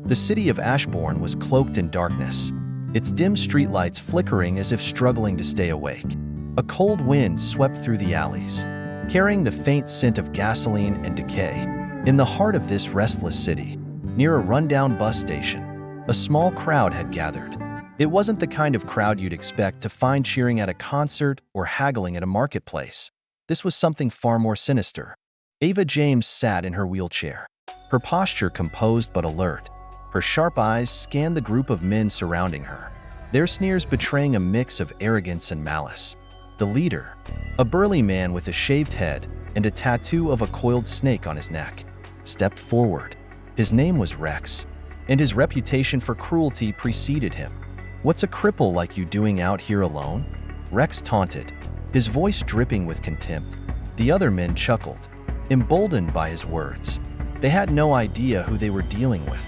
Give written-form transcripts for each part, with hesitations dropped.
The city of Ashbourne was cloaked in darkness, its dim streetlights flickering as if struggling to stay awake. A cold wind swept through the alleys, carrying the faint scent of gasoline and decay. In the heart of this restless city, near a rundown bus station, a small crowd had gathered. It wasn't the kind of crowd you'd expect to find cheering at a concert or haggling at a marketplace. This was something far more sinister. Ava James sat in her wheelchair, her posture composed but alert. Her sharp eyes scanned the group of men surrounding her, their sneers betraying a mix of arrogance and malice. The leader, a burly man with a shaved head and a tattoo of a coiled snake on his neck, stepped forward. His name was Rex, and his reputation for cruelty preceded him. "What's a cripple like you doing out here alone?" Rex taunted, his voice dripping with contempt. The other men chuckled, emboldened by his words. They had no idea who they were dealing with.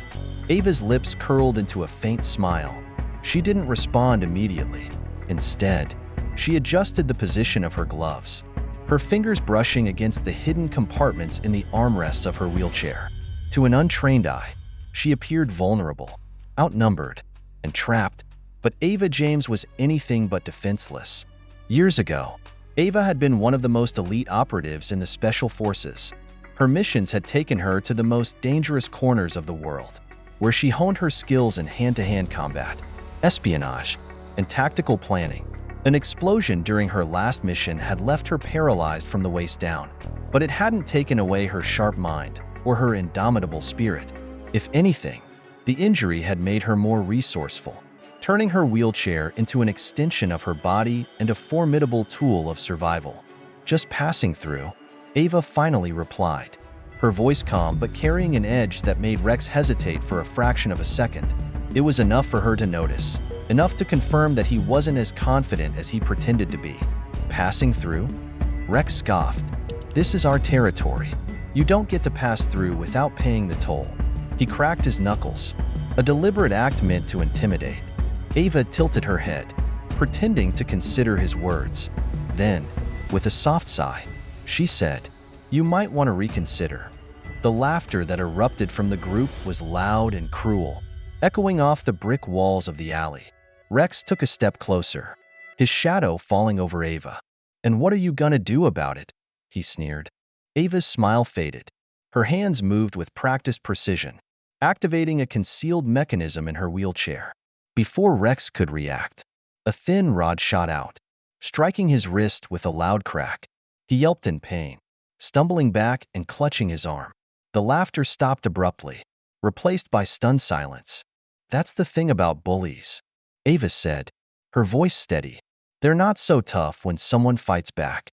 Ava's lips curled into a faint smile. She didn't respond immediately. Instead, she adjusted the position of her gloves, her fingers brushing against the hidden compartments in the armrests of her wheelchair. To an untrained eye, she appeared vulnerable, outnumbered, and trapped, but Ava James was anything but defenseless. Years ago, Ava had been one of the most elite operatives in the Special Forces. Her missions had taken her to the most dangerous corners of the world, where she honed her skills in hand-to-hand combat, espionage, and tactical planning. An explosion during her last mission had left her paralyzed from the waist down, but it hadn't taken away her sharp mind or her indomitable spirit. If anything, the injury had made her more resourceful, turning her wheelchair into an extension of her body and a formidable tool of survival. "Just passing through," Ava finally replied, her voice calm but carrying an edge that made Rex hesitate for a fraction of a second. It was enough for her to notice, enough to confirm that he wasn't as confident as he pretended to be. "Passing through?" Rex scoffed. "This is our territory. You don't get to pass through without paying the toll." He cracked his knuckles, a deliberate act meant to intimidate. Ava tilted her head, pretending to consider his words. Then, with a soft sigh, she said, "You might want to reconsider." The laughter that erupted from the group was loud and cruel, echoing off the brick walls of the alley. Rex took a step closer, his shadow falling over Ava. "And what are you gonna do about it?" he sneered. Ava's smile faded. Her hands moved with practiced precision, activating a concealed mechanism in her wheelchair. Before Rex could react, a thin rod shot out, striking his wrist with a loud crack. He yelped in pain, stumbling back and clutching his arm. The laughter stopped abruptly, replaced by stunned silence. "That's the thing about bullies," Ava said, her voice steady. "They're not so tough when someone fights back."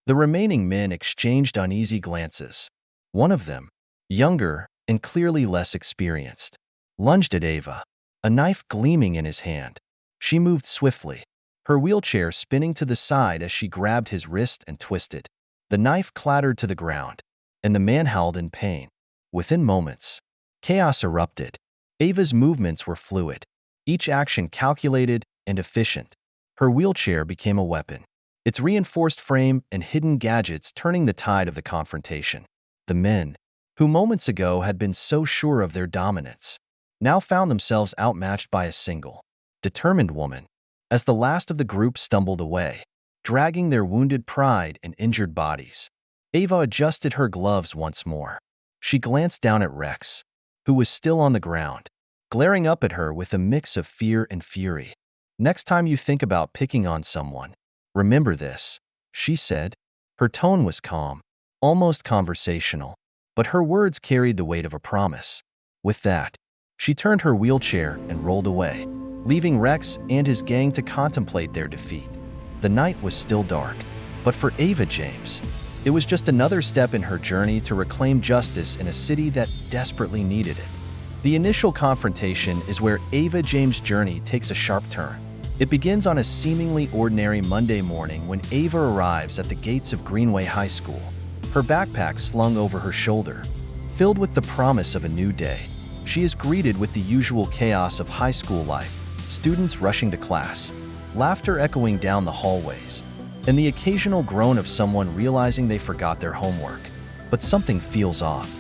The remaining men exchanged uneasy glances. One of them, younger and clearly less experienced, lunged at Ava, a knife gleaming in his hand. She moved swiftly, her wheelchair spinning to the side as she grabbed his wrist and twisted. The knife clattered to the ground, and the man howled in pain. Within moments, chaos erupted. Ava's movements were fluid, each action calculated and efficient. Her wheelchair became a weapon, its reinforced frame and hidden gadgets turning the tide of the confrontation. The men, who moments ago had been so sure of their dominance, now found themselves outmatched by a single, determined woman. As the last of the group stumbled away, dragging their wounded pride and injured bodies, Ava adjusted her gloves once more. She glanced down at Rex, who was still on the ground, glaring up at her with a mix of fear and fury. "Next time you think about picking on someone, remember this," she said. Her tone was calm, almost conversational, but her words carried the weight of a promise. With that, she turned her wheelchair and rolled away, leaving Rex and his gang to contemplate their defeat. The night was still dark, but for Ava James, it was just another step in her journey to reclaim justice in a city that desperately needed it. The initial confrontation is where Ava James' journey takes a sharp turn. It begins on a seemingly ordinary Monday morning when Ava arrives at the gates of Greenway High School, her backpack slung over her shoulder, filled with the promise of a new day. She is greeted with the usual chaos of high school life, students rushing to class, laughter echoing down the hallways, and the occasional groan of someone realizing they forgot their homework. But something feels off.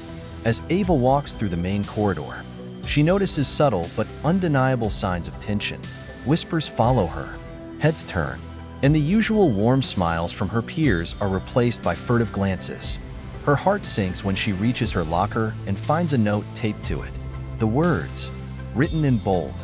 As Ava walks through the main corridor, She notices subtle but undeniable signs of tension. Whispers follow her, heads turn, and the usual warm smiles from her peers are replaced by furtive glances. Her heart sinks when she reaches her locker and finds a note taped to it. The words, written in bold,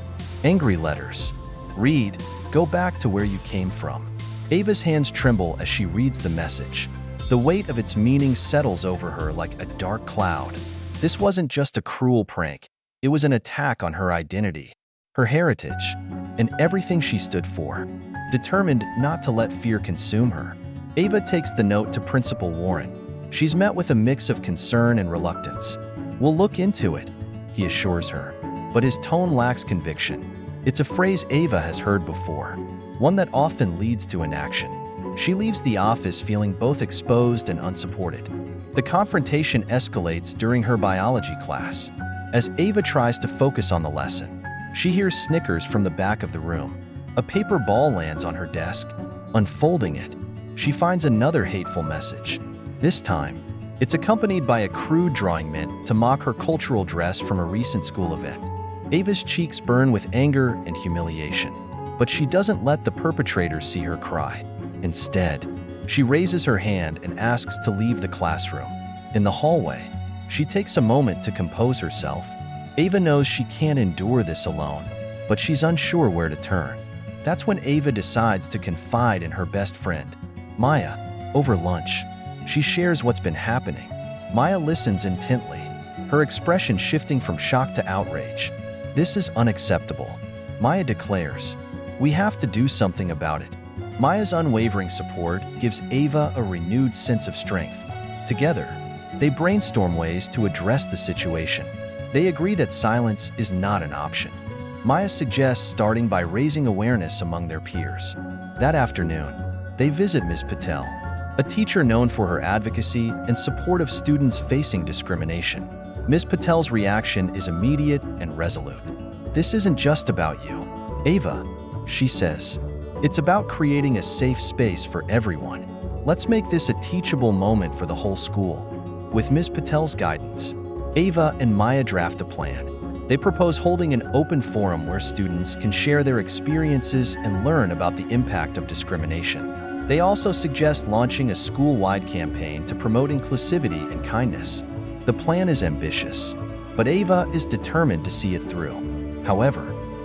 angry letters, read, "Go back to where you came from." Ava's hands tremble as she reads the message. The weight of its meaning settles over her like a dark cloud. This wasn't just a cruel prank. It was an attack on her identity, her heritage, and everything she stood for. Determined not to let fear consume her, Ava takes the note to Principal Warren. She's met with a mix of concern and reluctance. "We'll look into it," he assures her, but his tone lacks conviction. It's a phrase Ava has heard before, one that often leads to inaction. She leaves the office feeling both exposed and unsupported. The confrontation escalates during her biology class. As Ava tries to focus on the lesson, she hears snickers from the back of the room. A paper ball lands on her desk. Unfolding it, she finds another hateful message. This time, it's accompanied by a crude drawing meant to mock her cultural dress from a recent school event. Ava's cheeks burn with anger and humiliation, but she doesn't let the perpetrator see her cry. Instead, she raises her hand and asks to leave the classroom. In the hallway, she takes a moment to compose herself. Ava knows she can't endure this alone, but she's unsure where to turn. That's when Ava decides to confide in her best friend, Maya. Over lunch, she shares what's been happening. Maya listens intently, her expression shifting from shock to outrage. "This is unacceptable," Maya declares. "We have to do something about it." Maya's unwavering support gives Ava a renewed sense of strength. Together, they brainstorm ways to address the situation. They agree that silence is not an option. Maya suggests starting by raising awareness among their peers. That afternoon, they visit Ms. Patel, a teacher known for her advocacy and support of students facing discrimination. Ms. Patel's reaction is immediate and resolute. "This isn't just about you, Ava," she says. "It's about creating a safe space for everyone. Let's make this a teachable moment for the whole school." With Ms. Patel's guidance, Ava and Maya draft a plan. They propose holding an open forum where students can share their experiences and learn about the impact of discrimination. They also suggest launching a school-wide campaign to promote inclusivity and kindness. The plan is ambitious, but Ava is determined to see it through. However,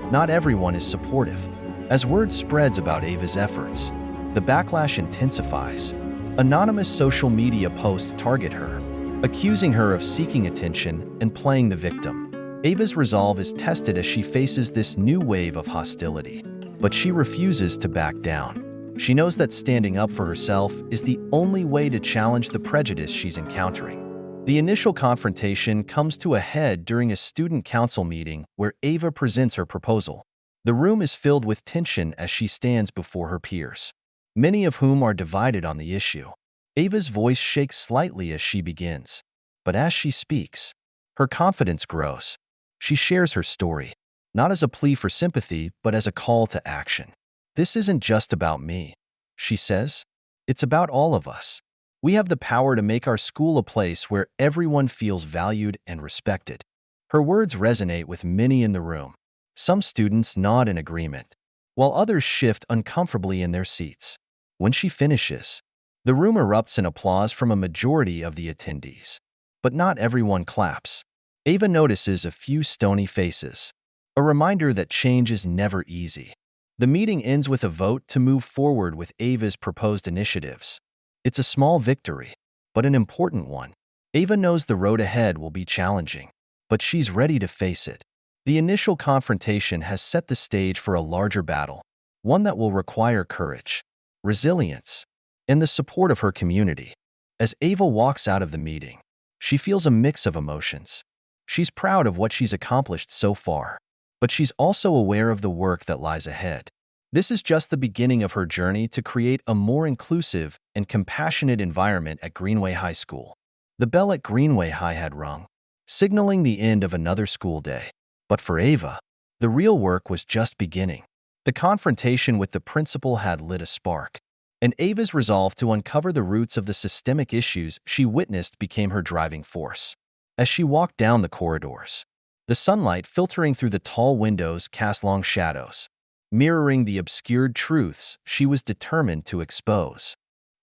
not everyone is supportive. As word spreads about Ava's efforts, the backlash intensifies. Anonymous social media posts target her, accusing her of seeking attention and playing the victim. Ava's resolve is tested as she faces this new wave of hostility, but she refuses to back down. She knows that standing up for herself is the only way to challenge the prejudice she's encountering. The initial confrontation comes to a head during a student council meeting where Ava presents her proposal. The room is filled with tension as she stands before her peers, many of whom are divided on the issue. Ava's voice shakes slightly as she begins, but as she speaks, her confidence grows. She shares her story, not as a plea for sympathy, but as a call to action. "This isn't just about me," she says. "It's about all of us. We have the power to make our school a place where everyone feels valued and respected." Her words resonate with many in the room. Some students nod in agreement, while others shift uncomfortably in their seats. When she finishes, the room erupts in applause from a majority of the attendees. But not everyone claps. Ava notices a few stony faces, a reminder that change is never easy. The meeting ends with a vote to move forward with Ava's proposed initiatives. It's a small victory, but an important one. Ava knows the road ahead will be challenging, but she's ready to face it. The initial confrontation has set the stage for a larger battle, one that will require courage, resilience, and the support of her community. As Ava walks out of the meeting, she feels a mix of emotions. She's proud of what she's accomplished so far, but she's also aware of the work that lies ahead. This is just the beginning of her journey to create a more inclusive and compassionate environment at Greenway High School. The bell at Greenway High had rung, signaling the end of another school day. But for Ava, the real work was just beginning. The confrontation with the principal had lit a spark, and Ava's resolve to uncover the roots of the systemic issues she witnessed became her driving force. As she walked down the corridors, The sunlight filtering through the tall windows cast long shadows, mirroring the obscured truths she was determined to expose.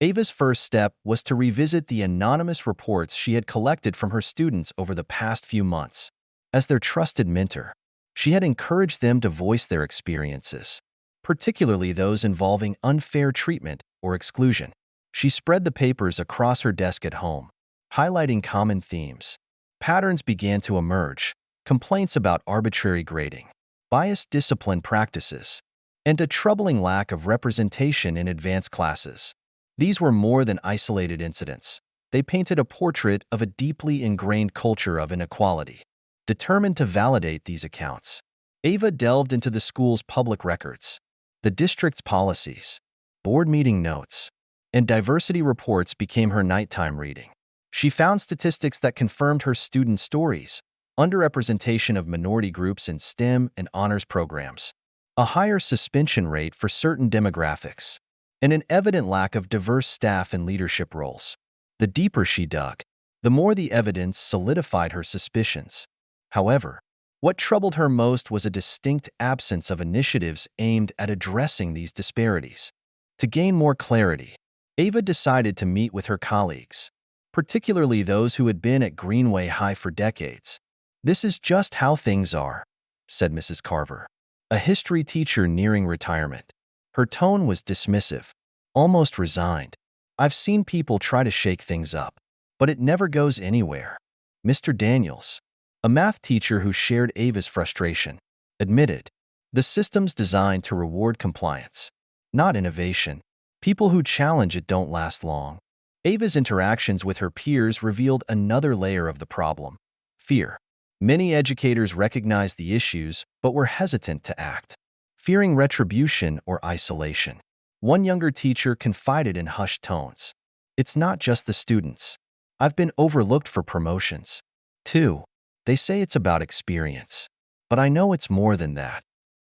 Ava's first step was to revisit the anonymous reports she had collected from her students over the past few months. As their trusted mentor, she had encouraged them to voice their experiences, particularly those involving unfair treatment or exclusion. She spread the papers across her desk at home, highlighting common themes. Patterns began to emerge: complaints about arbitrary grading, biased discipline practices, and a troubling lack of representation in advanced classes. These were more than isolated incidents. They painted a portrait of a deeply ingrained culture of inequality. Determined to validate these accounts, Ava delved into the school's public records, the district's policies, board meeting notes, and diversity reports became her nighttime reading. She found statistics that confirmed her students' stories: underrepresentation of minority groups in STEM and honors programs, a higher suspension rate for certain demographics, and an evident lack of diverse staff and leadership roles. The deeper she dug, the more the evidence solidified her suspicions. However, what troubled her most was a distinct absence of initiatives aimed at addressing these disparities. To gain more clarity, Ava decided to meet with her colleagues, particularly those who had been at Greenway High for decades. "This is just how things are," said Mrs. Carver, a history teacher nearing retirement. Her tone was dismissive, almost resigned. "I've seen people try to shake things up, but it never goes anywhere." Mr. Daniels, a math teacher who shared Ava's frustration, admitted, "The system's designed to reward compliance, not innovation. People who challenge it don't last long." Ava's interactions with her peers revealed another layer of the problem: fear. Many educators recognized the issues but were hesitant to act, fearing retribution or isolation. One younger teacher confided in hushed tones, "It's not just the students. I've been overlooked for promotions, too. They say it's about experience, but I know it's more than that."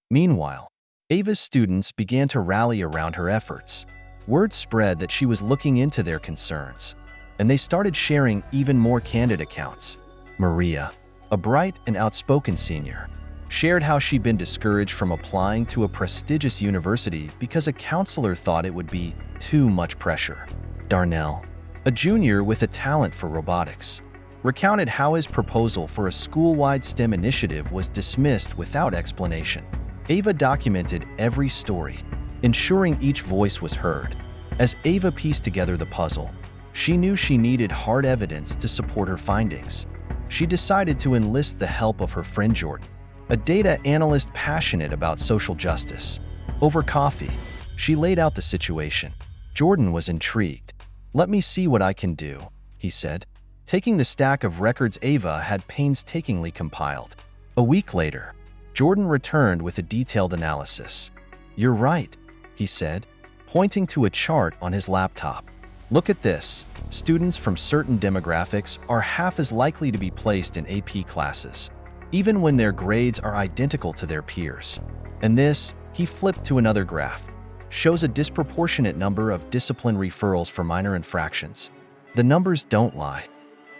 Meanwhile, Ava's students began to rally around her efforts. Word spread that she was looking into their concerns, and they started sharing even more candid accounts. Maria, a bright and outspoken senior, shared how she'd been discouraged from applying to a prestigious university because a counselor thought it would be too much pressure. Darnell, a junior with a talent for robotics, recounted how his proposal for a school-wide STEM initiative was dismissed without explanation. Ava documented every story, ensuring each voice was heard. As Ava pieced together the puzzle, she knew she needed hard evidence to support her findings. She decided to enlist the help of her friend Jordan, a data analyst passionate about social justice. Over coffee, she laid out the situation. Jordan was intrigued. "Let me see what I can do," he said, taking the stack of records Ava had painstakingly compiled. A week later, Jordan returned with a detailed analysis. "You're right," he said, pointing to a chart on his laptop. "Look at this. Students from certain demographics are half as likely to be placed in AP classes, even when their grades are identical to their peers. And this," he flipped to another graph, "shows a disproportionate number of discipline referrals for minor infractions. The numbers don't lie."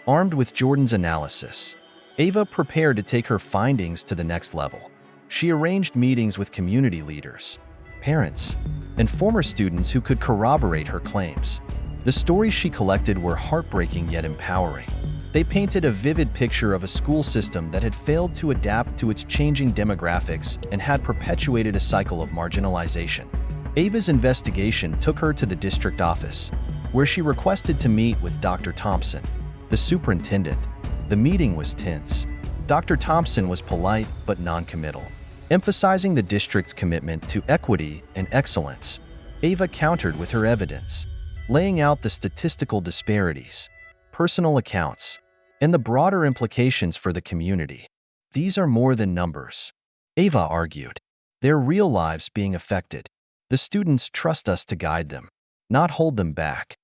Armed with Jordan's analysis, Ava prepared to take her findings to the next level. She arranged meetings with community leaders, parents, and former students who could corroborate her claims. The stories she collected were heartbreaking yet empowering. They painted a vivid picture of a school system that had failed to adapt to its changing demographics and had perpetuated a cycle of marginalization. Ava's investigation took her to the district office, where she requested to meet with Dr. Thompson, the superintendent. The meeting was tense. Dr. Thompson was polite but non-committal, emphasizing the district's commitment to equity and excellence. Ava countered with her evidence, laying out the statistical disparities, personal accounts, and the broader implications for the community. "These are more than numbers," Ava argued. "They're real lives being affected. The students trust us to guide them, not hold them back."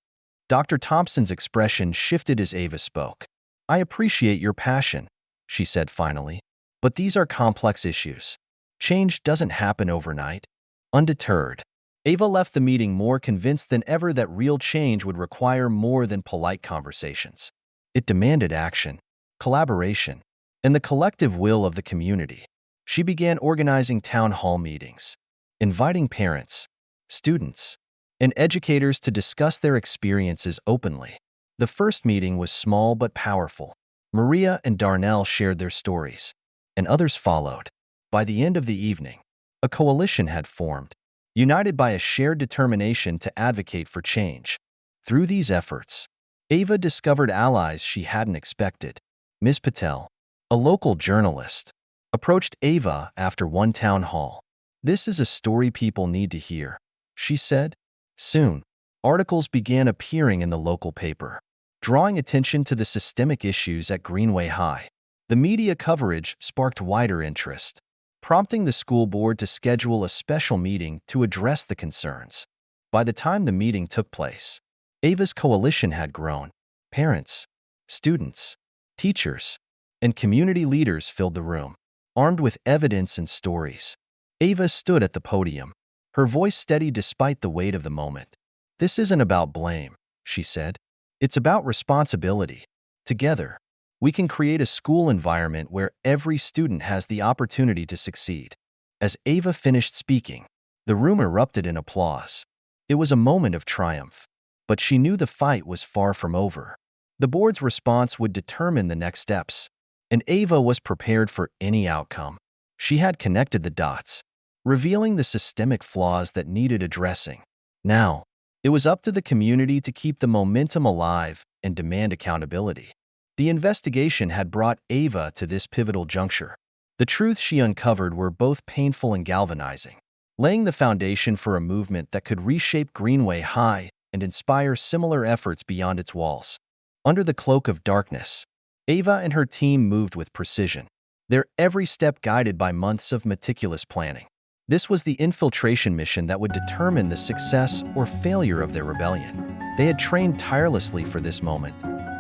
Dr. Thompson's expression shifted as Ava spoke. "I appreciate your passion," she said finally, "but these are complex issues. Change doesn't happen overnight." Undeterred, Ava left the meeting more convinced than ever that real change would require more than polite conversations. It demanded action, collaboration, and the collective will of the community. She began organizing town hall meetings, inviting parents, students, and educators to discuss their experiences openly. The first meeting was small but powerful. Maria and Darnell shared their stories, and others followed. By the end of the evening, a coalition had formed, united by a shared determination to advocate for change. Through these efforts, Ava discovered allies she hadn't expected. Ms. Patel, a local journalist, approached Ava after one town hall. "This is a story people need to hear," she said. Soon, articles began appearing in the local paper, drawing attention to the systemic issues at Greenway High. The media coverage sparked wider interest, prompting the school board to schedule a special meeting to address the concerns. By the time the meeting took place, Ava's coalition had grown. Parents, students, teachers, and community leaders filled the room, armed with evidence and stories. Ava stood at the podium, her voice steady despite the weight of the moment. "This isn't about blame," she said. "It's about responsibility. Together, we can create a school environment where every student has the opportunity to succeed." As Ava finished speaking, the room erupted in applause. It was a moment of triumph, but she knew the fight was far from over. The board's response would determine the next steps, and Ava was prepared for any outcome. She had connected the dots, revealing the systemic flaws that needed addressing. Now, it was up to the community to keep the momentum alive and demand accountability. The investigation had brought Ava to this pivotal juncture. The truths she uncovered were both painful and galvanizing, laying the foundation for a movement that could reshape Greenway High and inspire similar efforts beyond its walls. Under the cloak of darkness, Ava and her team moved with precision, their every step guided by months of meticulous planning. This was the infiltration mission that would determine the success or failure of their rebellion. They had trained tirelessly for this moment,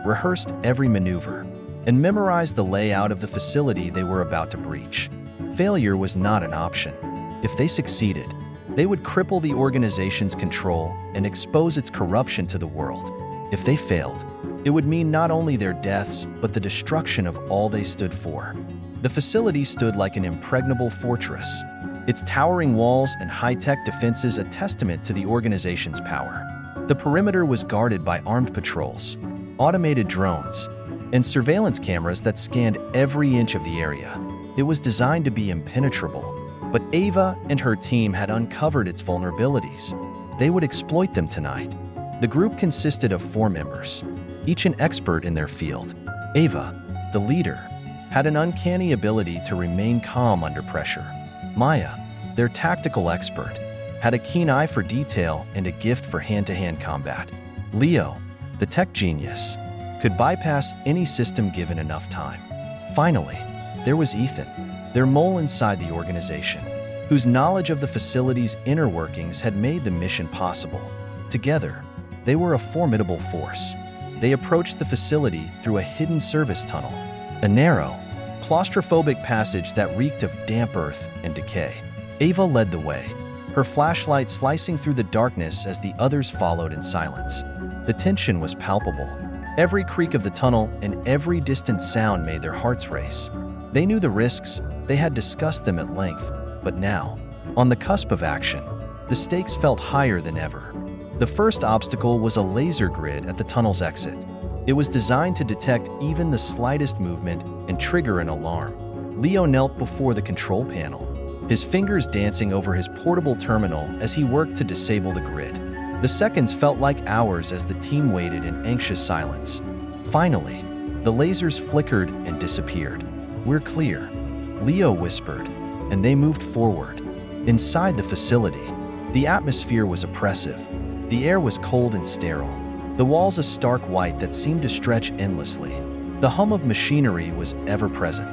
rehearsed every maneuver, and memorized the layout of the facility they were about to breach. Failure was not an option. If they succeeded, they would cripple the organization's control and expose its corruption to the world. If they failed, it would mean not only their deaths, but the destruction of all they stood for. The facility stood like an impregnable fortress, its towering walls and high-tech defenses a testament to the organization's power. The perimeter was guarded by armed patrols, automated drones, and surveillance cameras that scanned every inch of the area. It was designed to be impenetrable, but Ava and her team had uncovered its vulnerabilities. They would exploit them tonight. The group consisted of 4 members, each an expert in their field. Ava, the leader, had an uncanny ability to remain calm under pressure. Maya, their tactical expert, had a keen eye for detail and a gift for hand-to-hand combat. Leo, the tech genius, could bypass any system given enough time. Finally, there was Ethan, their mole inside the organization, whose knowledge of the facility's inner workings had made the mission possible. Together, they were a formidable force. They approached the facility through a hidden service tunnel, a narrow, claustrophobic passage that reeked of damp earth and decay. Ava led the way, her flashlight slicing through the darkness as the others followed in silence. The tension was palpable. Every creak of the tunnel and every distant sound made their hearts race. They knew the risks, they had discussed them at length, but now, on the cusp of action, the stakes felt higher than ever. The first obstacle was a laser grid at the tunnel's exit. It was designed to detect even the slightest movement and trigger an alarm. Leo knelt before the control panel, his fingers dancing over his portable terminal as he worked to disable the grid. The seconds felt like hours as the team waited in anxious silence. Finally, the lasers flickered and disappeared. "We're clear," Leo whispered, and they moved forward. Inside the facility, the atmosphere was oppressive. The air was cold and sterile, the walls a stark white that seemed to stretch endlessly. The hum of machinery was ever present,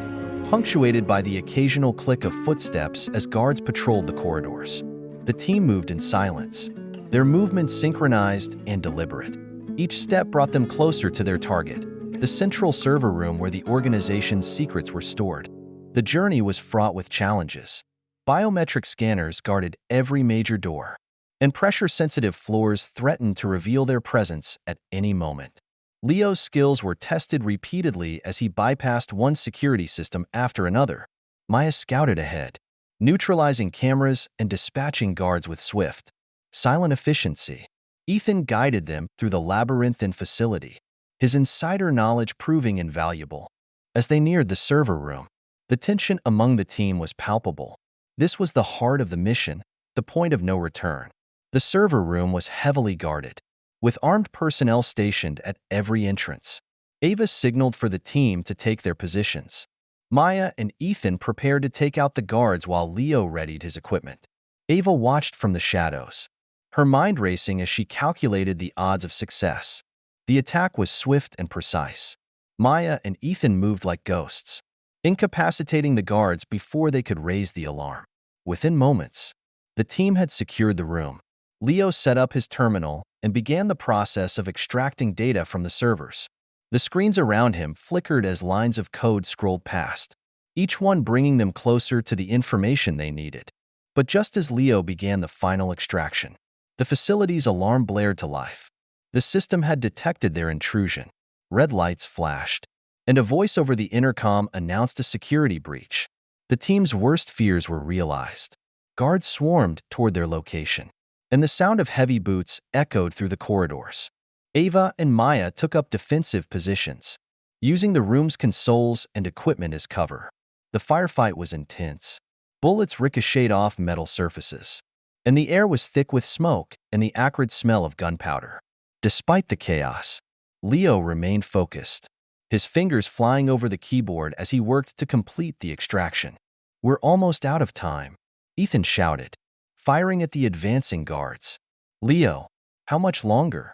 punctuated by the occasional click of footsteps as guards patrolled the corridors. The team moved in silence, their movements synchronized and deliberate. Each step brought them closer to their target, the central server room where the organization's secrets were stored. The journey was fraught with challenges. Biometric scanners guarded every major door, and pressure-sensitive floors threatened to reveal their presence at any moment. Leo's skills were tested repeatedly as he bypassed one security system after another. Maya scouted ahead, neutralizing cameras and dispatching guards with swift, silent efficiency. Ethan guided them through the labyrinthine facility, his insider knowledge proving invaluable. As they neared the server room, the tension among the team was palpable. This was the heart of the mission, the point of no return. The server room was heavily guarded, with armed personnel stationed at every entrance. Ava signaled for the team to take their positions. Maya and Ethan prepared to take out the guards while Leo readied his equipment. Ava watched from the shadows, her mind racing as she calculated the odds of success. The attack was swift and precise. Maya and Ethan moved like ghosts, incapacitating the guards before they could raise the alarm. Within moments, the team had secured the room. Leo set up his terminal and began the process of extracting data from the servers. The screens around him flickered as lines of code scrolled past, each one bringing them closer to the information they needed. But just as Leo began the final extraction, the facility's alarm blared to life. The system had detected their intrusion. Red lights flashed, and a voice over the intercom announced a security breach. The team's worst fears were realized. Guards swarmed toward their location, and the sound of heavy boots echoed through the corridors. Ava and Maya took up defensive positions, using the room's consoles and equipment as cover. The firefight was intense. Bullets ricocheted off metal surfaces, and the air was thick with smoke and the acrid smell of gunpowder. Despite the chaos, Leo remained focused, his fingers flying over the keyboard as he worked to complete the extraction. "We're almost out of time," Ethan shouted, firing at the advancing guards. "Leo, how much longer?"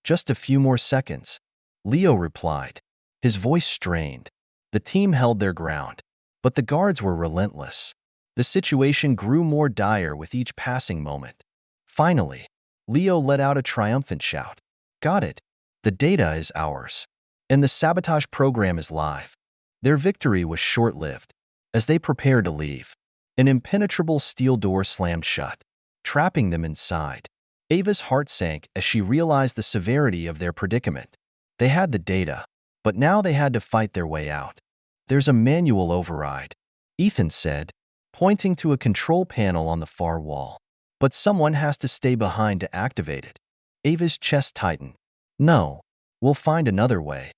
"Just a few more seconds," Leo replied, his voice strained. The team held their ground, but the guards were relentless. The situation grew more dire with each passing moment. Finally, Leo let out a triumphant shout. "Got it! The data is ours, and the sabotage program is live." Their victory was short-lived. As they prepared to leave, an impenetrable steel door slammed shut, trapping them inside. Ava's heart sank as she realized the severity of their predicament. They had the data, but now they had to fight their way out. "There's a manual override," Ethan said, pointing to a control panel on the far wall. "But someone has to stay behind to activate it." Ava's chest tightened. "No, we'll find another way."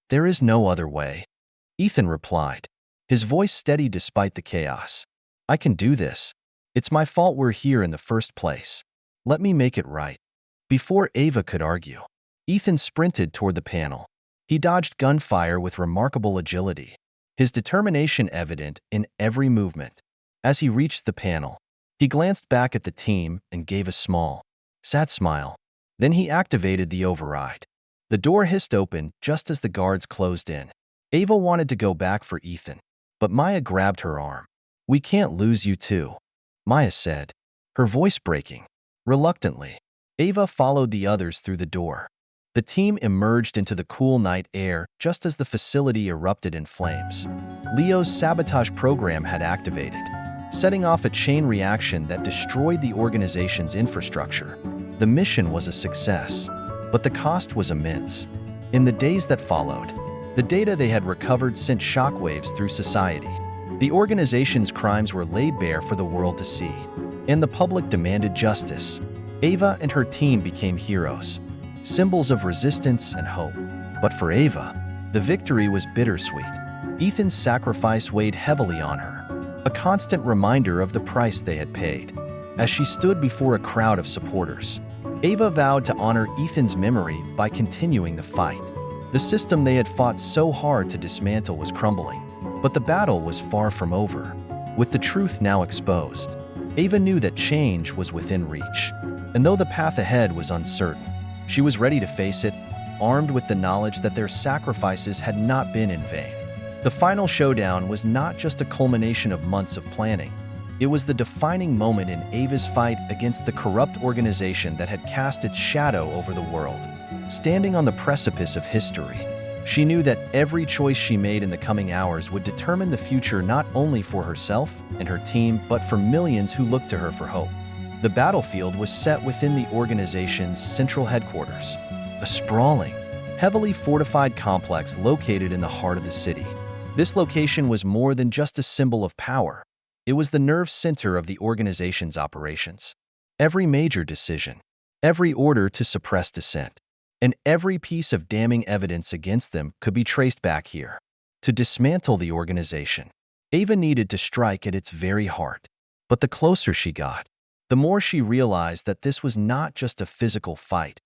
"There is no other way," Ethan replied, his voice steady despite the chaos. "I can do this. It's my fault we're here in the first place. Let me make it right." Before Ava could argue, Ethan sprinted toward the panel. He dodged gunfire with remarkable agility, his determination evident in every movement. As he reached the panel, he glanced back at the team and gave a small, sad smile. Then he activated the override. The door hissed open just as the guards closed in. Ava wanted to go back for Ethan, but Maya grabbed her arm. "We can't lose you too," Maya said, her voice breaking. Reluctantly, Ava followed the others through the door. The team emerged into the cool night air just as the facility erupted in flames. Leo's sabotage program had activated, setting off a chain reaction that destroyed the organization's infrastructure. The mission was a success, but the cost was immense. In the days that followed, the data they had recovered sent shockwaves through society. The organization's crimes were laid bare for the world to see, and the public demanded justice. Ava and her team became heroes, symbols of resistance and hope. But for Ava, the victory was bittersweet. Ethan's sacrifice weighed heavily on her, a constant reminder of the price they had paid. As she stood before a crowd of supporters, Ava vowed to honor Ethan's memory by continuing the fight. The system they had fought so hard to dismantle was crumbling, but the battle was far from over. With the truth now exposed, Ava knew that change was within reach. And though the path ahead was uncertain, she was ready to face it, armed with the knowledge that their sacrifices had not been in vain. The final showdown was not just a culmination of months of planning. It was the defining moment in Ava's fight against the corrupt organization that had cast its shadow over the world. Standing on the precipice of history, she knew that every choice she made in the coming hours would determine the future not only for herself and her team, but for millions who looked to her for hope. The battlefield was set within the organization's central headquarters, a sprawling, heavily fortified complex located in the heart of the city. This location was more than just a symbol of power. It was the nerve center of the organization's operations. Every major decision, every order to suppress dissent, and every piece of damning evidence against them could be traced back here. To dismantle the organization, Ava needed to strike at its very heart. But the closer she got, the more she realized that this was not just a physical fight.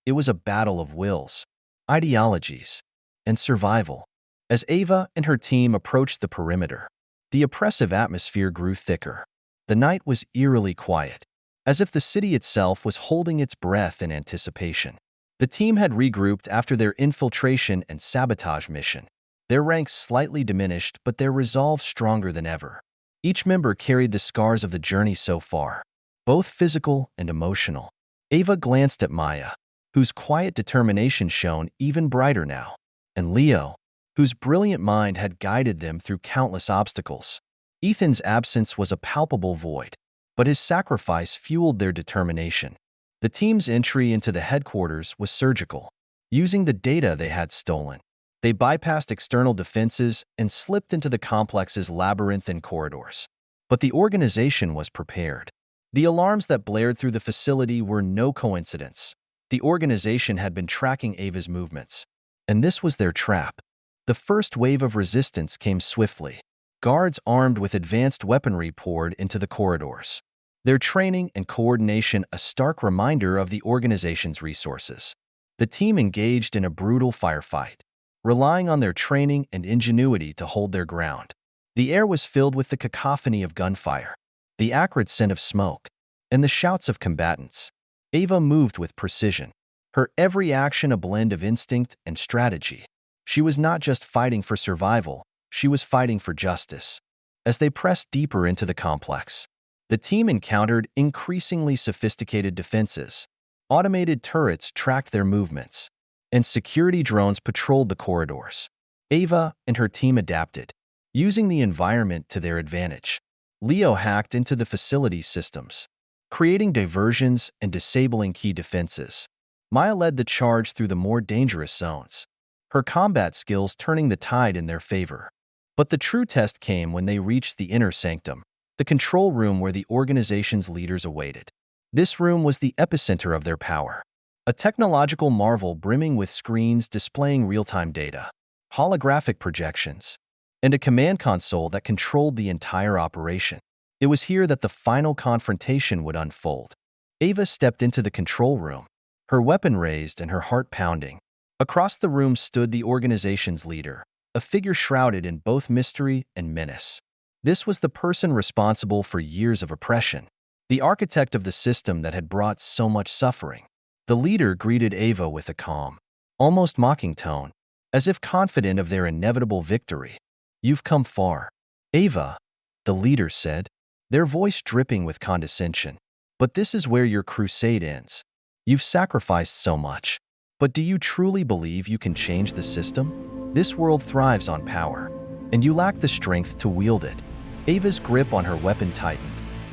It was a battle of wills, ideologies, and survival. As Ava and her team approached the perimeter, the oppressive atmosphere grew thicker. The night was eerily quiet, as if the city itself was holding its breath in anticipation. The team had regrouped after their infiltration and sabotage mission, their ranks slightly diminished but their resolve stronger than ever. Each member carried the scars of the journey so far, both physical and emotional. Ava glanced at Maya, whose quiet determination shone even brighter now, and Leo, whose brilliant mind had guided them through countless obstacles. Ethan's absence was a palpable void, but his sacrifice fueled their determination. The team's entry into the headquarters was surgical. Using the data they had stolen, they bypassed external defenses and slipped into the complex's labyrinthine corridors. But the organization was prepared. The alarms that blared through the facility were no coincidence. The organization had been tracking Ava's movements, and this was their trap. The first wave of resistance came swiftly. Guards armed with advanced weaponry poured into the corridors, their training and coordination a stark reminder of the organization's resources. The team engaged in a brutal firefight, relying on their training and ingenuity to hold their ground. The air was filled with the cacophony of gunfire, the acrid scent of smoke, and the shouts of combatants. Ava moved with precision, her every action a blend of instinct and strategy. She was not just fighting for survival, she was fighting for justice. As they pressed deeper into the complex, the team encountered increasingly sophisticated defenses. Automated turrets tracked their movements, and security drones patrolled the corridors. Ava and her team adapted, using the environment to their advantage. Leo hacked into the facility's systems, creating diversions and disabling key defenses. Maya led the charge through the more dangerous zones, her combat skills turning the tide in their favor. But the true test came when they reached the inner sanctum, the control room where the organization's leaders awaited. This room was the epicenter of their power, a technological marvel brimming with screens displaying real-time data, holographic projections, and a command console that controlled the entire operation. It was here that the final confrontation would unfold. Ava stepped into the control room, her weapon raised and her heart pounding. Across the room stood the organization's leader, a figure shrouded in both mystery and menace. This was the person responsible for years of oppression, the architect of the system that had brought so much suffering. The leader greeted Ava with a calm, almost mocking tone, as if confident of their inevitable victory. "You've come far, Ava," the leader said, their voice dripping with condescension. "But this is where your crusade ends. You've sacrificed so much. But do you truly believe you can change the system? This world thrives on power, and you lack the strength to wield it." Ava's grip on her weapon tightened.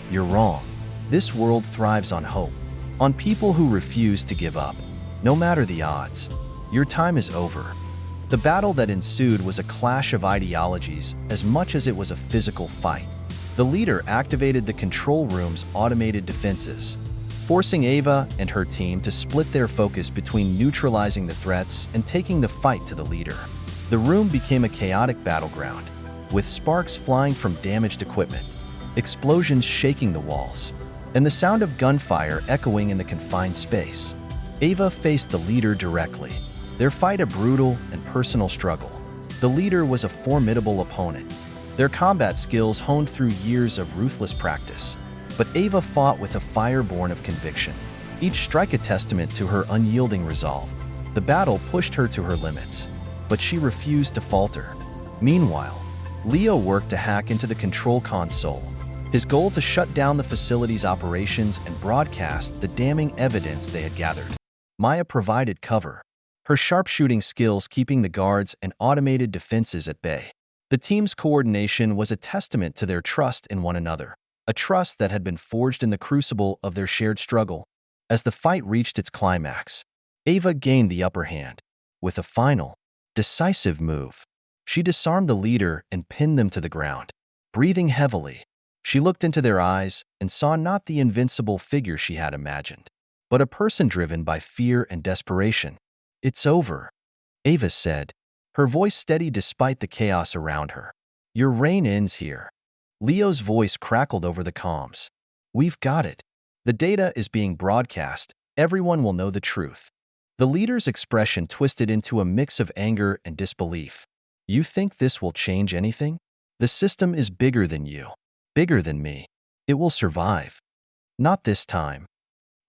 "You're wrong. This world thrives on hope, on people who refuse to give up, no matter the odds. Your time is over." The battle that ensued was a clash of ideologies as much as it was a physical fight. The leader activated the control room's automated defenses, forcing Ava and her team to split their focus between neutralizing the threats and taking the fight to the leader. The room became a chaotic battleground, with sparks flying from damaged equipment, explosions shaking the walls, and the sound of gunfire echoing in the confined space. Ava faced the leader directly, their fight a brutal and personal struggle. The leader was a formidable opponent, their combat skills honed through years of ruthless practice. But Ava fought with a fire born of conviction, each strike a testament to her unyielding resolve. The battle pushed her to her limits, but she refused to falter. Meanwhile, Leo worked to hack into the control console, his goal to shut down the facility's operations and broadcast the damning evidence they had gathered. Maya provided cover, her sharpshooting skills keeping the guards and automated defenses at bay. The team's coordination was a testament to their trust in one another, a trust that had been forged in the crucible of their shared struggle. As the fight reached its climax, Ava gained the upper hand, With a final, decisive move, she disarmed the leader and pinned them to the ground. Breathing heavily, she looked into their eyes and saw not the invincible figure she had imagined, but a person driven by fear and desperation. "It's over," Ava said, her voice steady despite the chaos around her. "Your reign ends here." Leo's voice crackled over the comms. "We've got it. The data is being broadcast. Everyone will know the truth." The leader's expression twisted into a mix of anger and disbelief. "You think this will change anything? The system is bigger than you, bigger than me. It will survive." "Not this time,"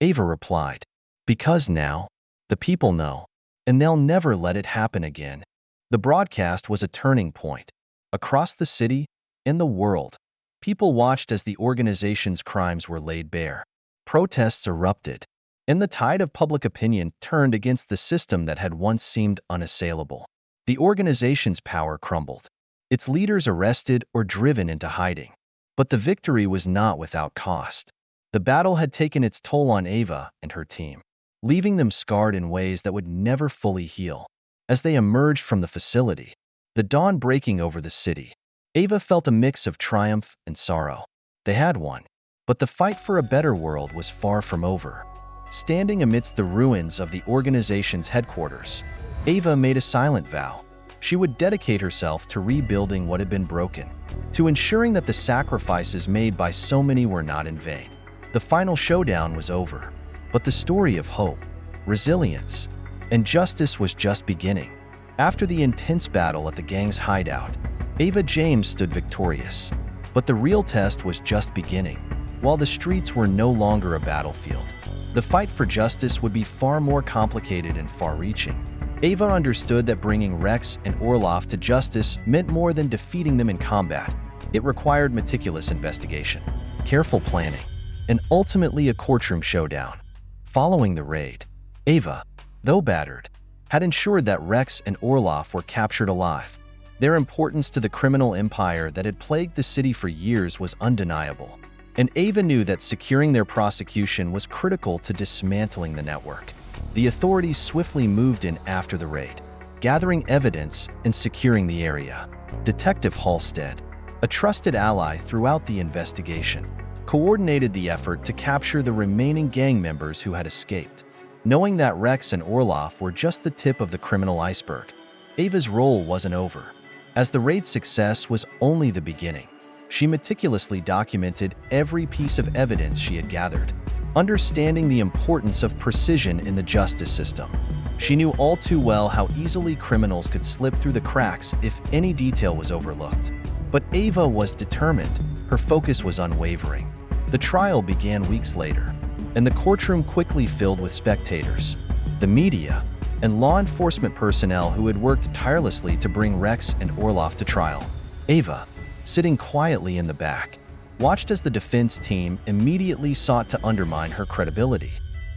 Ava replied. "Because now, the people know, and they'll never let it happen again." The broadcast was a turning point. Across the city and the world, people watched as the organization's crimes were laid bare. Protests erupted, and the tide of public opinion turned against the system that had once seemed unassailable. The organization's power crumbled, its leaders arrested or driven into hiding. But the victory was not without cost. The battle had taken its toll on Ava and her team, leaving them scarred in ways that would never fully heal. As they emerged from the facility, the dawn breaking over the city, Ava felt a mix of triumph and sorrow. They had won, but the fight for a better world was far from over. Standing amidst the ruins of the organization's headquarters, Ava made a silent vow. She would dedicate herself to rebuilding what had been broken, to ensuring that the sacrifices made by so many were not in vain. The final showdown was over, but the story of hope, resilience, and justice was just beginning. After the intense battle at the gang's hideout, Ava James stood victorious. But the real test was just beginning. While the streets were no longer a battlefield, the fight for justice would be far more complicated and far-reaching. Ava understood that bringing Rex and Orloff to justice meant more than defeating them in combat. It required meticulous investigation, careful planning, and ultimately a courtroom showdown. Following the raid, Ava, though battered, had ensured that Rex and Orloff were captured alive. Their importance to the criminal empire that had plagued the city for years was undeniable, and Ava knew that securing their prosecution was critical to dismantling the network. The authorities swiftly moved in after the raid, gathering evidence and securing the area. Detective Halstead, a trusted ally throughout the investigation, coordinated the effort to capture the remaining gang members who had escaped. Knowing that Rex and Orloff were just the tip of the criminal iceberg, Ava's role wasn't over. As the raid's success was only the beginning, she meticulously documented every piece of evidence she had gathered, understanding the importance of precision in the justice system. She knew all too well how easily criminals could slip through the cracks if any detail was overlooked. But Ava was determined. Her focus was unwavering. The trial began weeks later, and the courtroom quickly filled with spectators, the media, and law enforcement personnel who had worked tirelessly to bring Rex and Orloff to trial. Ava, sitting quietly in the back, watched as the defense team immediately sought to undermine her credibility.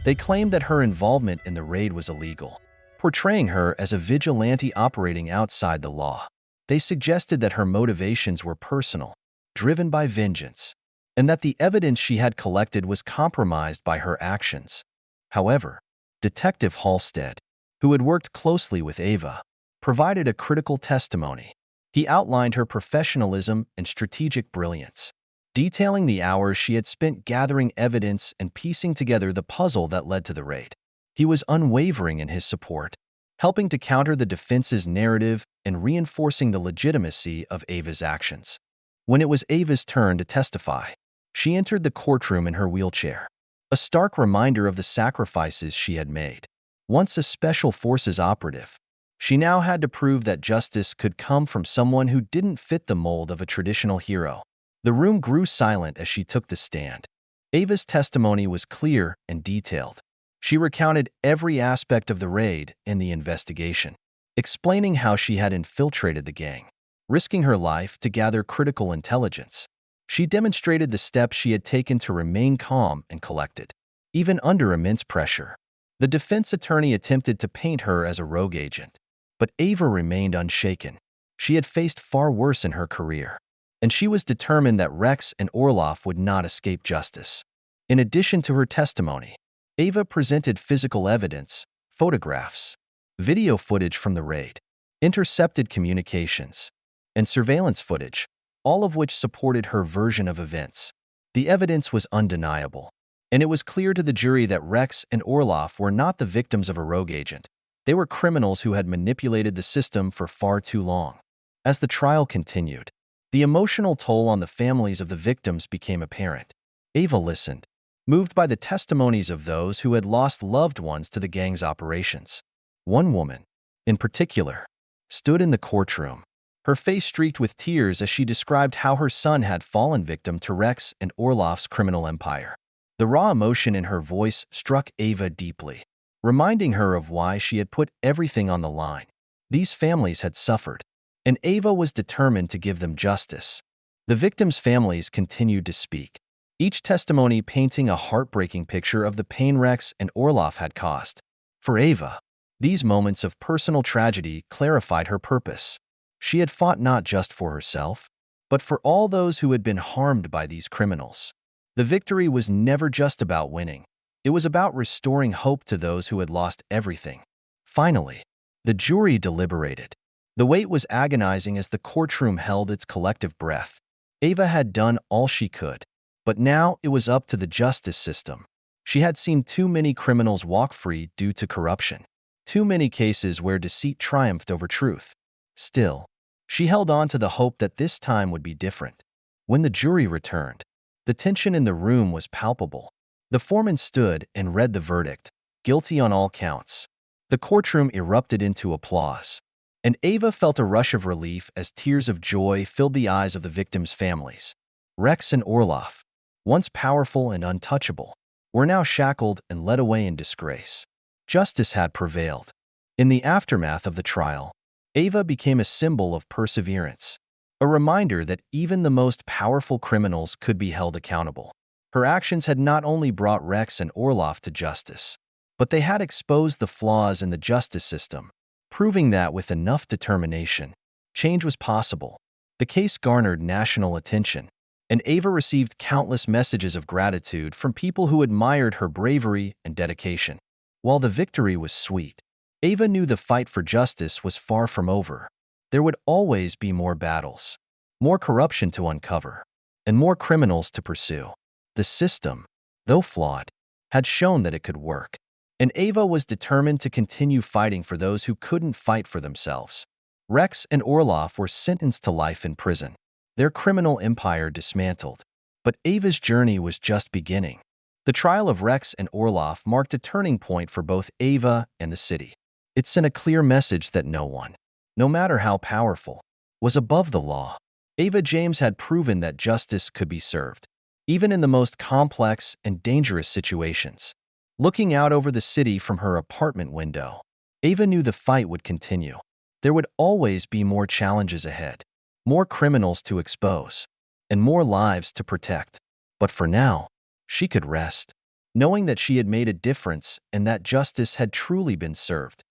They claimed that her involvement in the raid was illegal, portraying her as a vigilante operating outside the law. They suggested that her motivations were personal, driven by vengeance, and that the evidence she had collected was compromised by her actions. However, Detective Halstead, who had worked closely with Ava, provided a critical testimony. He outlined her professionalism and strategic brilliance, detailing the hours she had spent gathering evidence and piecing together the puzzle that led to the raid. He was unwavering in his support, helping to counter the defense's narrative and reinforcing the legitimacy of Ava's actions. When it was Ava's turn to testify, she entered the courtroom in her wheelchair, a stark reminder of the sacrifices she had made. Once a Special Forces operative, she now had to prove that justice could come from someone who didn't fit the mold of a traditional hero. The room grew silent as she took the stand. Ava's testimony was clear and detailed. She recounted every aspect of the raid and the investigation, explaining how she had infiltrated the gang, risking her life to gather critical intelligence. She demonstrated the steps she had taken to remain calm and collected, even under immense pressure. The defense attorney attempted to paint her as a rogue agent, but Ava remained unshaken. She had faced far worse in her career, and she was determined that Rex and Orloff would not escape justice. In addition to her testimony, Ava presented physical evidence, photographs, video footage from the raid, intercepted communications, and surveillance footage, all of which supported her version of events. The evidence was undeniable, and it was clear to the jury that Rex and Orloff were not the victims of a rogue agent. They were criminals who had manipulated the system for far too long. As the trial continued, the emotional toll on the families of the victims became apparent. Ava listened, moved by the testimonies of those who had lost loved ones to the gang's operations. One woman, in particular, stood in the courtroom, her face streaked with tears as she described how her son had fallen victim to Rex and Orloff's criminal empire. The raw emotion in her voice struck Ava deeply, reminding her of why she had put everything on the line. These families had suffered, and Ava was determined to give them justice. The victims' families continued to speak, each testimony painting a heartbreaking picture of the pain Rex and Orloff had caused. For Ava, these moments of personal tragedy clarified her purpose. She had fought not just for herself, but for all those who had been harmed by these criminals. The victory was never just about winning. It was about restoring hope to those who had lost everything. Finally, the jury deliberated. The wait was agonizing as the courtroom held its collective breath. Ava had done all she could, but now it was up to the justice system. She had seen too many criminals walk free due to corruption, too many cases where deceit triumphed over truth. Still, she held on to the hope that this time would be different. When the jury returned, the tension in the room was palpable. The foreman stood and read the verdict, guilty on all counts. The courtroom erupted into applause, and Ava felt a rush of relief as tears of joy filled the eyes of the victims' families. Rex and Orloff, once powerful and untouchable, were now shackled and led away in disgrace. Justice had prevailed. In the aftermath of the trial, Ava became a symbol of perseverance, a reminder that even the most powerful criminals could be held accountable. Her actions had not only brought Rex and Orloff to justice, but they had exposed the flaws in the justice system, proving that with enough determination, change was possible. The case garnered national attention, and Ava received countless messages of gratitude from people who admired her bravery and dedication. While the victory was sweet, Ava knew the fight for justice was far from over. There would always be more battles, more corruption to uncover, and more criminals to pursue. The system, though flawed, had shown that it could work, and Ava was determined to continue fighting for those who couldn't fight for themselves. Rex and Orloff were sentenced to life in prison, their criminal empire dismantled. But Ava's journey was just beginning. The trial of Rex and Orloff marked a turning point for both Ava and the city. It sent a clear message that no one, no matter how powerful, was above the law. Ava James had proven that justice could be served, even in the most complex and dangerous situations. Looking out over the city from her apartment window, Ava knew the fight would continue. There would always be more challenges ahead, more criminals to expose, and more lives to protect. But for now, she could rest, knowing that she had made a difference and that justice had truly been served.